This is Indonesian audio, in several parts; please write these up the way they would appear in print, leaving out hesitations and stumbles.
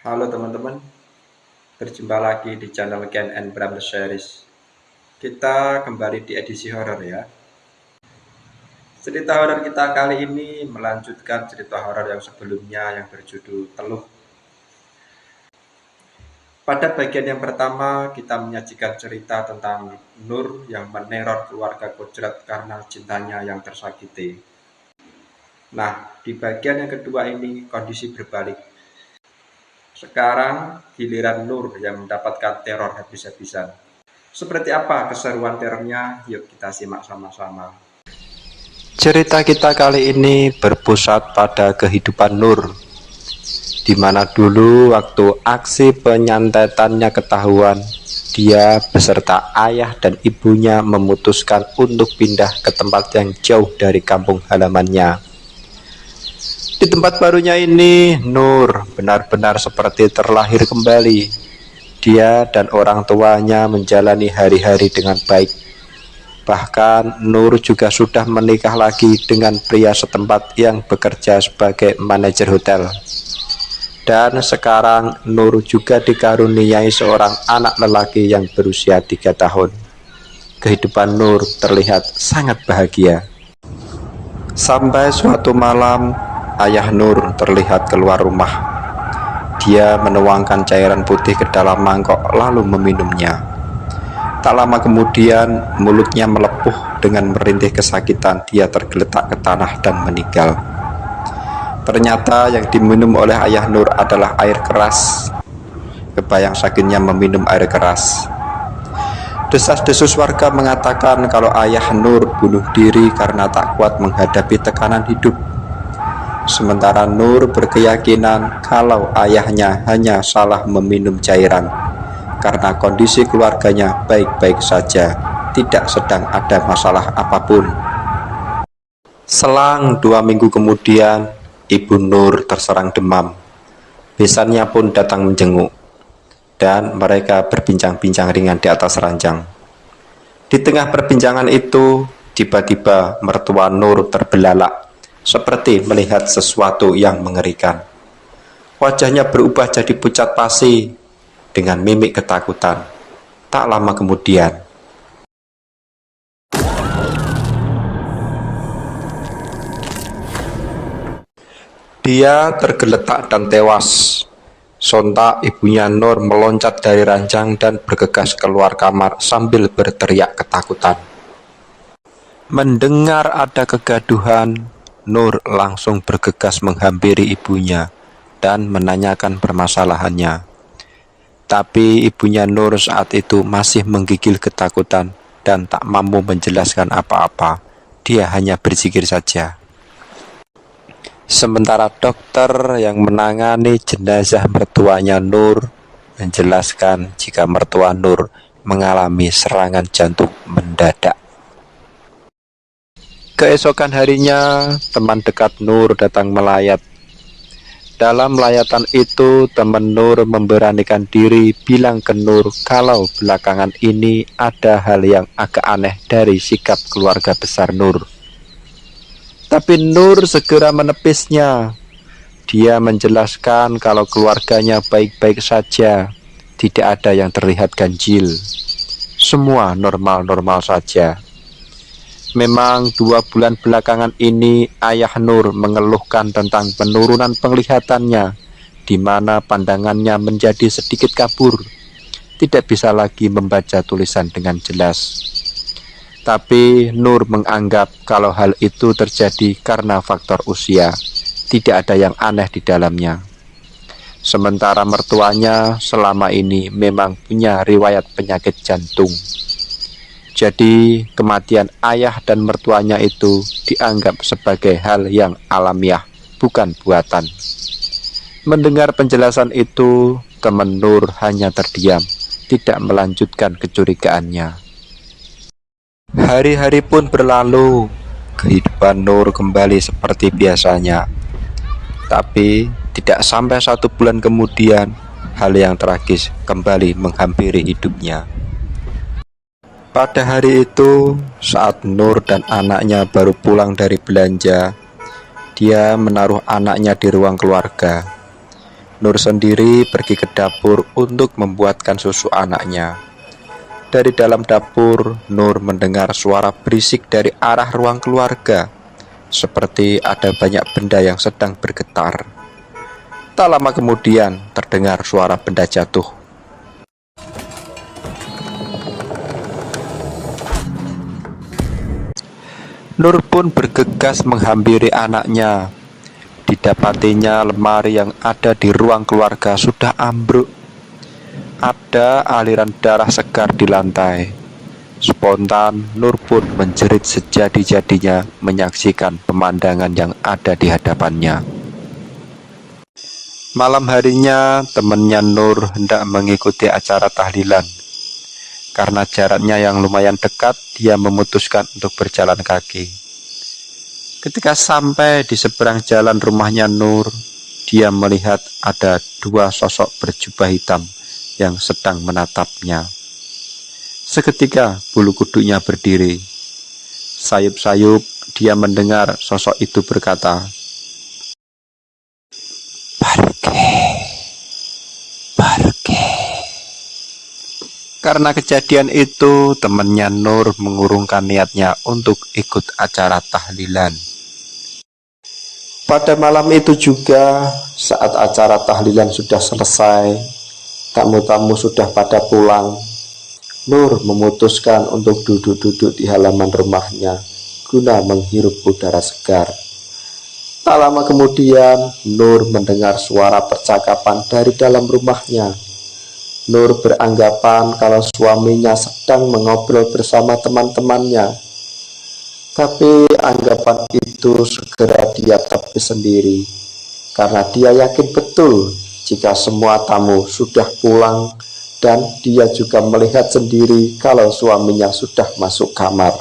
Halo teman-teman, berjumpa lagi di channel Ken and Bram The Series. Kita kembali di edisi horor ya. Cerita horor kita kali ini melanjutkan cerita horor yang sebelumnya yang berjudul Teluh. Pada bagian yang pertama kita menyajikan cerita tentang Nur yang meneror keluarga Kojrat karena cintanya yang tersakiti. Nah, di bagian yang kedua ini kondisi berbalik. Sekarang giliran Nur yang mendapatkan teror habis-habisan. Seperti apa keseruan terornya? Yuk kita simak sama-sama. Cerita kita kali ini berpusat pada kehidupan Nur, di mana dulu waktu aksi penyantetannya ketahuan, dia beserta ayah dan ibunya memutuskan untuk pindah ke tempat yang jauh dari kampung halamannya. Di tempat barunya ini, Nur benar-benar seperti terlahir kembali. Dia dan orang tuanya menjalani hari-hari dengan baik. Bahkan Nur juga sudah menikah lagi dengan pria setempat yang bekerja sebagai manajer hotel. Dan sekarang Nur juga dikaruniai seorang anak lelaki yang berusia 3 tahun. Kehidupan Nur terlihat sangat bahagia. Sampai suatu malam, ayah Nur terlihat keluar rumah. Dia menuangkan cairan putih ke dalam mangkok lalu meminumnya. Tak lama kemudian mulutnya melepuh dengan merintih kesakitan. Dia tergeletak ke tanah dan meninggal. Ternyata yang diminum oleh ayah Nur adalah air keras. Kebayang sakitnya meminum air keras. Desas-desus warga mengatakan kalau ayah Nur bunuh diri karena tak kuat menghadapi tekanan hidup. Sementara Nur berkeyakinan kalau ayahnya hanya salah meminum cairan karena kondisi keluarganya baik-baik saja, tidak sedang ada masalah apapun. Selang 2 minggu kemudian, Ibu Nur terserang demam. Besannya pun datang menjenguk, dan mereka berbincang-bincang ringan di atas ranjang. Di tengah perbincangan itu, tiba-tiba mertua Nur terbelalak, seperti melihat sesuatu yang mengerikan. Wajahnya berubah jadi pucat pasi dengan mimik ketakutan. Tak lama kemudian, dia tergeletak dan tewas. Sontak ibunya Nur meloncat dari ranjang dan bergegas keluar kamar sambil berteriak ketakutan. Mendengar ada kegaduhan, Nur langsung bergegas menghampiri ibunya dan menanyakan permasalahannya. Tapi ibunya Nur saat itu masih menggigil ketakutan dan tak mampu menjelaskan apa-apa. Dia hanya berzikir saja. Sementara dokter yang menangani jenazah mertuanya Nur menjelaskan jika mertua Nur mengalami serangan jantung mendadak. Keesokan harinya, teman dekat Nur datang melayat. Dalam layatan itu, teman Nur memberanikan diri bilang ke Nur kalau belakangan ini ada hal yang agak aneh dari sikap keluarga besar Nur. Tapi Nur segera menepisnya. Dia menjelaskan kalau keluarganya baik-baik saja, tidak ada yang terlihat ganjil. Semua normal-normal saja. Memang 2 bulan belakangan ini ayah Nur mengeluhkan tentang penurunan penglihatannya, di mana pandangannya menjadi sedikit kabur, tidak bisa lagi membaca tulisan dengan jelas. Tapi Nur menganggap kalau hal itu terjadi karena faktor usia, tidak ada yang aneh di dalamnya. Sementara mertuanya selama ini memang punya riwayat penyakit jantung. Jadi kematian ayah dan mertuanya itu dianggap sebagai hal yang alamiah, bukan buatan. Mendengar penjelasan itu, teman Nur hanya terdiam, tidak melanjutkan kecurigaannya. Hari-hari pun berlalu, kehidupan Nur kembali seperti biasanya. Tapi tidak sampai 1 bulan kemudian, hal yang tragis kembali menghampiri hidupnya. Pada hari itu, saat Nur dan anaknya baru pulang dari belanja, dia menaruh anaknya di ruang keluarga. Nur sendiri pergi ke dapur untuk membuatkan susu anaknya. Dari dalam dapur, Nur mendengar suara berisik dari arah ruang keluarga, seperti ada banyak benda yang sedang bergetar. Tak lama kemudian, terdengar suara benda jatuh. Nur pun bergegas menghampiri anaknya. Didapatinya lemari yang ada di ruang keluarga sudah ambruk. Ada aliran darah segar di lantai. Spontan, Nur pun menjerit sejadi-jadinya menyaksikan pemandangan yang ada di hadapannya. Malam harinya, temannya Nur hendak mengikuti acara tahlilan. Karena jaraknya yang lumayan dekat, dia memutuskan untuk berjalan kaki. Ketika sampai di seberang jalan rumahnya Nur, dia melihat ada dua sosok berjubah hitam yang sedang menatapnya. Seketika bulu kuduknya berdiri. Sayup-sayup dia mendengar sosok itu berkata, "Pergi, pergi." Karena kejadian itu, temannya Nur mengurungkan niatnya untuk ikut acara tahlilan. Pada malam itu juga, saat acara tahlilan sudah selesai, tamu-tamu sudah pada pulang, Nur memutuskan untuk duduk-duduk di halaman rumahnya guna menghirup udara segar. Tak lama kemudian, Nur mendengar suara percakapan dari dalam rumahnya. Nur beranggapan kalau suaminya sedang mengobrol bersama teman-temannya. Tapi anggapan itu segera dia tepis sendiri, karena dia yakin betul jika semua tamu sudah pulang dan dia juga melihat sendiri kalau suaminya sudah masuk kamar.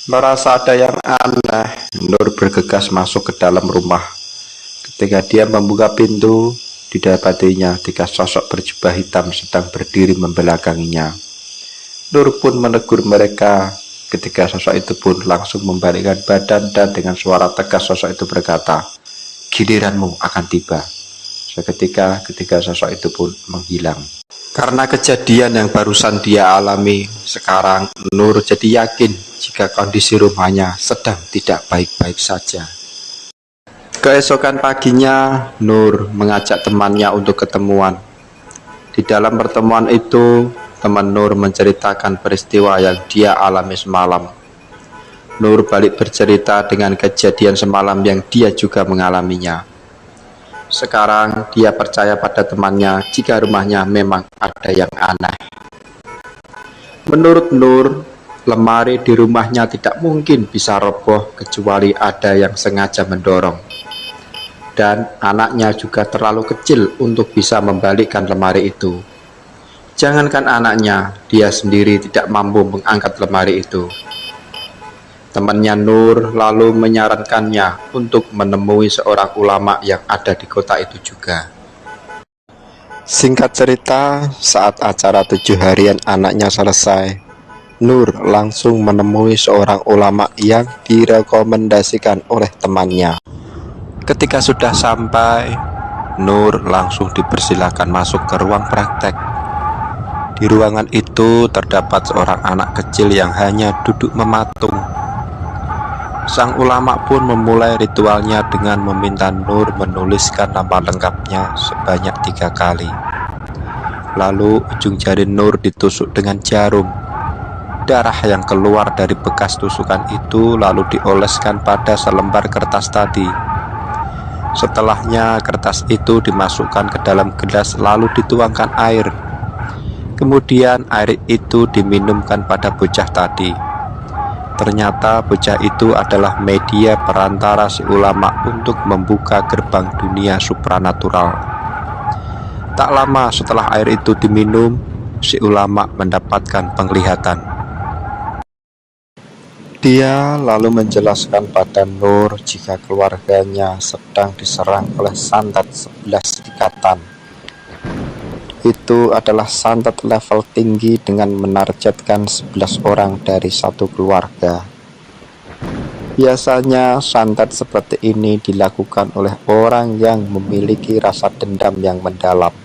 Merasa ada yang aneh, Nur bergegas masuk ke dalam rumah. Ketika dia membuka pintu, didapatinya tiga sosok berjubah hitam sedang berdiri membelakanginya. Nur pun menegur mereka. Ketika sosok itu pun langsung membalikkan badan dan dengan suara tegas sosok itu berkata, "Giliranmu akan tiba." Seketika sosok itu pun menghilang. Karena kejadian yang barusan dia alami, sekarang Nur jadi yakin jika kondisi rumahnya sedang tidak baik-baik saja. Keesokan paginya, Nur mengajak temannya untuk ketemuan. Di dalam pertemuan itu, teman Nur menceritakan peristiwa yang dia alami semalam. Nur balik bercerita dengan kejadian semalam yang dia juga mengalaminya. Sekarang dia percaya pada temannya jika rumahnya memang ada yang aneh. Menurut Nur, lemari di rumahnya tidak mungkin bisa roboh kecuali ada yang sengaja mendorong. Dan anaknya juga terlalu kecil untuk bisa membalikkan lemari itu. Jangankan anaknya, dia sendiri tidak mampu mengangkat lemari itu. Temannya Nur lalu menyarankannya untuk menemui seorang ulama yang ada di kota itu juga. Singkat cerita, saat acara 7 harian anaknya selesai, Nur langsung menemui seorang ulama yang direkomendasikan oleh temannya. Ketika sudah sampai, Nur langsung dipersilakan masuk ke ruang praktek. Di ruangan itu terdapat seorang anak kecil yang hanya duduk mematung. Sang ulama pun memulai ritualnya dengan meminta Nur menuliskan nama lengkapnya sebanyak 3 kali. Lalu ujung jari Nur ditusuk dengan jarum. Darah yang keluar dari bekas tusukan itu lalu dioleskan pada selembar kertas tadi. Setelahnya kertas itu dimasukkan ke dalam gelas lalu dituangkan air. Kemudian air itu diminumkan pada bocah tadi. Ternyata bocah itu adalah media perantara si ulama untuk membuka gerbang dunia supranatural. Tak lama setelah air itu diminum, si ulama mendapatkan penglihatan. Dia lalu menjelaskan pada Nur jika keluarganya sedang diserang oleh santet 11 ikatan. Itu adalah santet level tinggi dengan menargetkan 11 orang dari satu keluarga. Biasanya santet seperti ini dilakukan oleh orang yang memiliki rasa dendam yang mendalam.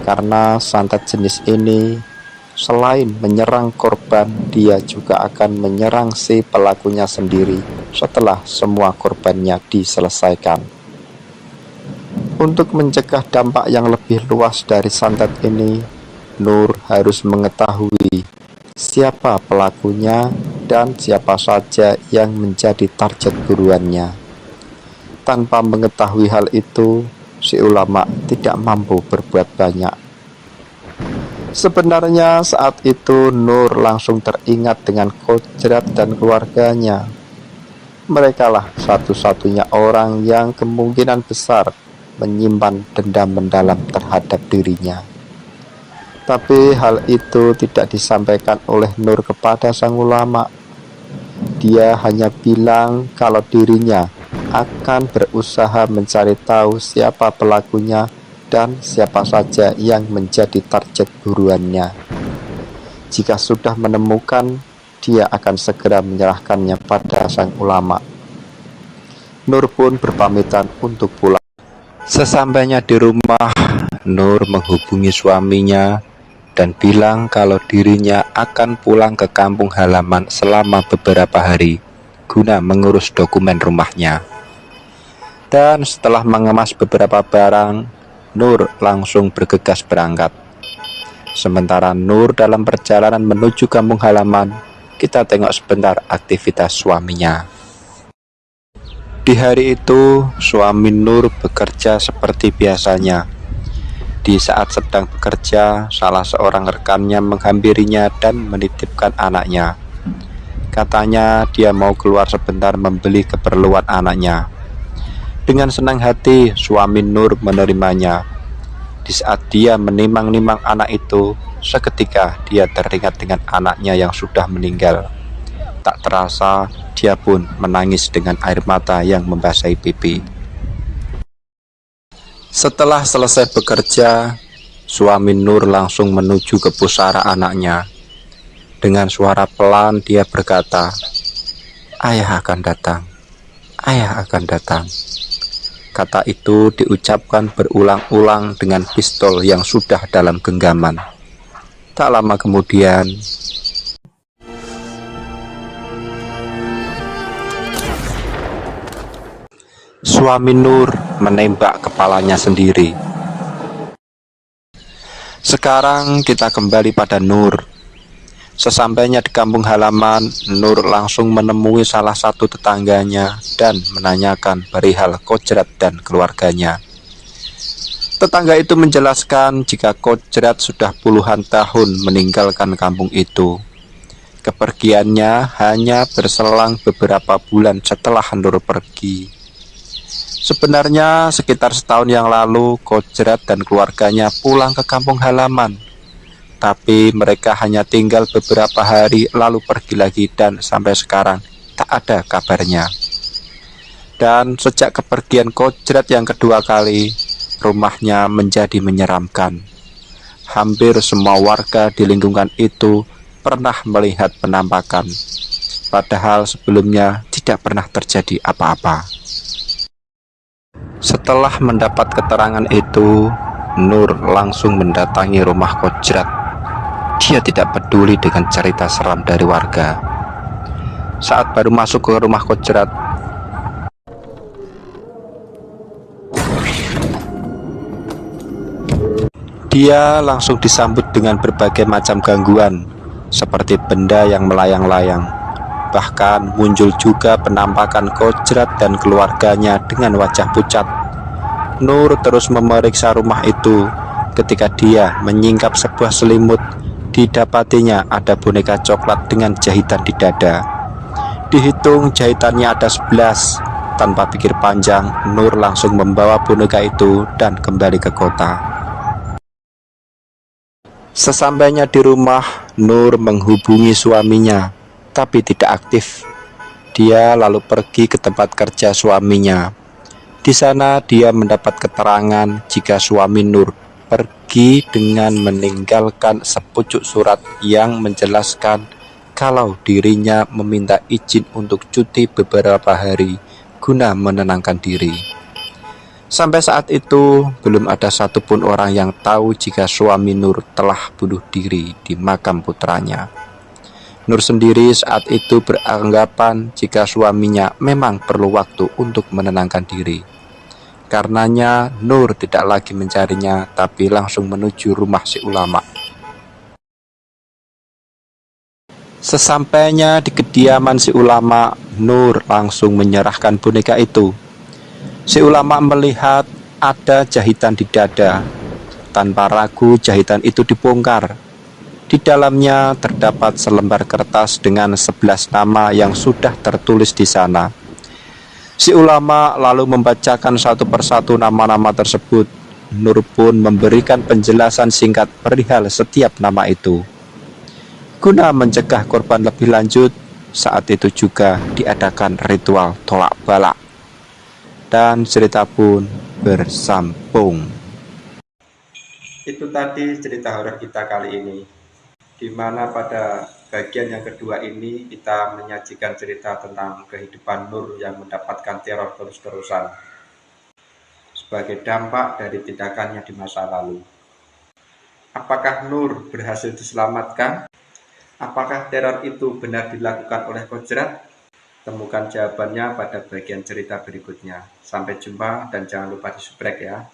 Karena santet jenis ini selain menyerang korban, dia juga akan menyerang si pelakunya sendiri setelah semua korbannya diselesaikan. Untuk mencegah dampak yang lebih luas dari santet ini, Nur harus mengetahui siapa pelakunya dan siapa saja yang menjadi target buruannya. Tanpa mengetahui hal itu, si ulama tidak mampu berbuat banyak. Sebenarnya saat itu Nur langsung teringat dengan Kodrat dan keluarganya. Merekalah satu-satunya orang yang kemungkinan besar menyimpan dendam mendalam terhadap dirinya. Tapi hal itu tidak disampaikan oleh Nur kepada sang ulama. Dia hanya bilang kalau dirinya akan berusaha mencari tahu siapa pelakunya dan siapa saja yang menjadi target buruannya. Jika sudah menemukan, dia akan segera menyerahkannya pada sang ulama. Nur pun berpamitan untuk pulang. Sesampainya di rumah, Nur menghubungi suaminya dan bilang kalau dirinya akan pulang ke kampung halaman selama beberapa hari guna mengurus dokumen rumahnya. Dan setelah mengemas beberapa barang, Nur langsung bergegas berangkat. Sementara Nur dalam perjalanan menuju kampung halaman, kita tengok sebentar aktivitas suaminya. Di hari itu, suami Nur bekerja seperti biasanya. Di saat sedang bekerja, salah seorang rekannya menghampirinya dan menitipkan anaknya. Katanya dia mau keluar sebentar membeli keperluan anaknya. Dengan senang hati, suami Nur menerimanya. Di saat dia menimang-nimang anak itu, seketika dia teringat dengan anaknya yang sudah meninggal. Tak terasa, dia pun menangis dengan air mata yang membasahi pipi. Setelah selesai bekerja, suami Nur langsung menuju ke pusara anaknya. Dengan suara pelan dia berkata, "Ayah akan datang, ayah akan datang." Kata itu diucapkan berulang-ulang dengan pistol yang sudah dalam genggaman. Tak lama kemudian, suami Nur menembak kepalanya sendiri. Sekarang kita kembali pada Nur. Sesampainya di kampung halaman, Nur langsung menemui salah satu tetangganya dan menanyakan perihal Kodrat dan keluarganya. Tetangga itu menjelaskan jika Kodrat sudah puluhan tahun meninggalkan kampung itu. Kepergiannya hanya berselang beberapa bulan setelah Nur pergi. Sebenarnya sekitar setahun yang lalu Kodrat dan keluarganya pulang ke kampung halaman. Tapi mereka hanya tinggal beberapa hari lalu pergi lagi dan sampai sekarang tak ada kabarnya. Dan sejak kepergian Kodrat yang kedua kali, rumahnya menjadi menyeramkan. Hampir semua warga di lingkungan itu pernah melihat penampakan, padahal sebelumnya tidak pernah terjadi apa-apa. Setelah mendapat keterangan itu, Nur langsung mendatangi rumah Kodrat. Dia tidak peduli dengan cerita seram dari warga. Saat baru masuk ke rumah Kodrat, dia langsung disambut dengan berbagai macam gangguan, seperti benda yang melayang-layang. Bahkan muncul juga penampakan Kodrat dan keluarganya dengan wajah pucat. Nur terus memeriksa rumah itu. Ketika dia menyingkap sebuah selimut, didapatinya ada boneka coklat dengan jahitan di dada. Dihitung jahitannya ada 11. Tanpa pikir panjang, Nur langsung membawa boneka itu dan kembali ke kota. Sesampainya di rumah, Nur menghubungi suaminya, tapi tidak aktif. Dia lalu pergi ke tempat kerja suaminya. Di sana dia mendapat keterangan jika suami Nur pergi dengan meninggalkan sepucuk surat yang menjelaskan kalau dirinya meminta izin untuk cuti beberapa hari guna menenangkan diri. Sampai saat itu, belum ada satupun orang yang tahu jika suami Nur telah bunuh diri di makam putranya. Nur sendiri saat itu beranggapan jika suaminya memang perlu waktu untuk menenangkan diri. Karenanya, Nur tidak lagi mencarinya, tapi langsung menuju rumah si ulama. Sesampainya di kediaman si ulama, Nur langsung menyerahkan boneka itu. Si ulama melihat ada jahitan di dada. Tanpa ragu, jahitan itu dibongkar. Di dalamnya terdapat selembar kertas dengan 11 nama yang sudah tertulis di sana. Si ulama lalu membacakan satu persatu nama-nama tersebut. Nur pun memberikan penjelasan singkat perihal setiap nama itu. Guna mencegah korban lebih lanjut, saat itu juga diadakan ritual tolak bala. Dan cerita pun bersambung. Itu tadi cerita horor kita kali ini, di mana pada bagian yang kedua ini kita menyajikan cerita tentang kehidupan Nur yang mendapatkan teror terus-terusan sebagai dampak dari tindakannya di masa lalu. Apakah Nur berhasil diselamatkan? Apakah teror itu benar dilakukan oleh Kodrat? Temukan jawabannya pada bagian cerita berikutnya. Sampai jumpa dan jangan lupa di subscribe ya.